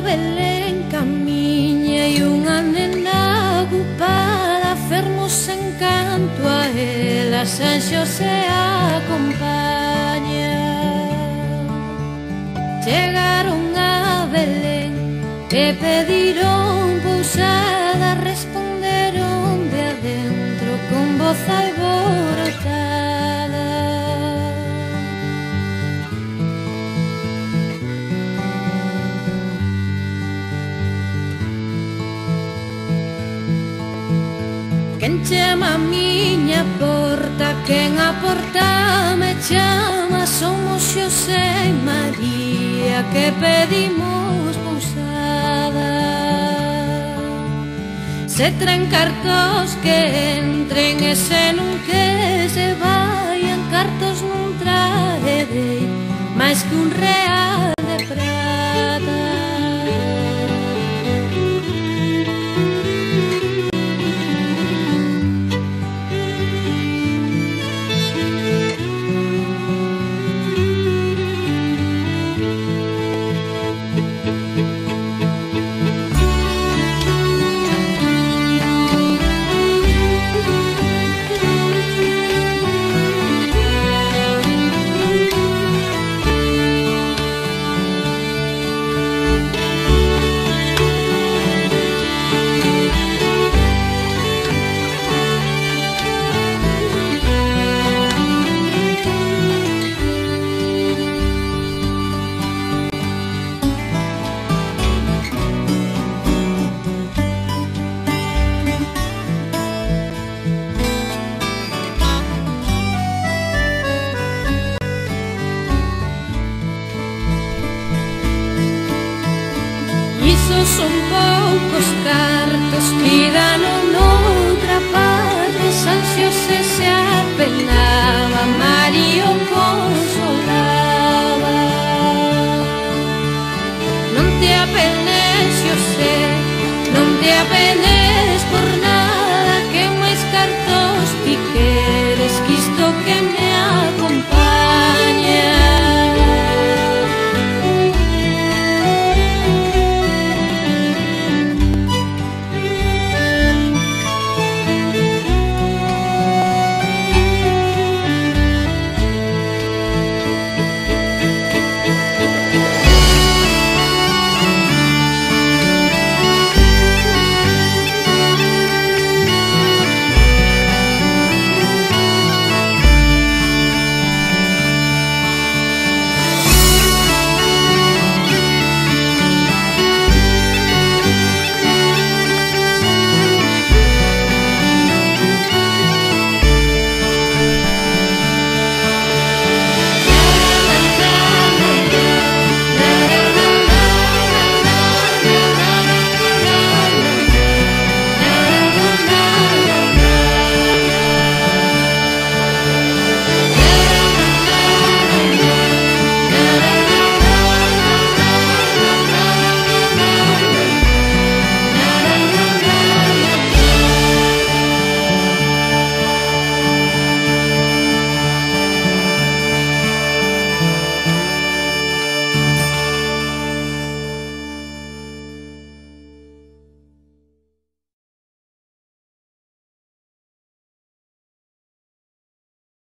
Belén camiña e unha nena ocupada, fermos encanto a ela, San Xosé acompaña. Chegaron a Belén e pediron pousada, responderon de adentro con voz alborotada. Quen chama a miña porta, quen a porta me chama, somos Xosé e María que pedimos pousada. Se traen cartos que entren e se non que se vayan, cartos non traerei máis que un real de prata. Son poucos cartos, pídano noutra parte. San Xosé se apenaba, María o consolaba. Non te apenes, Xosé, non te apenes.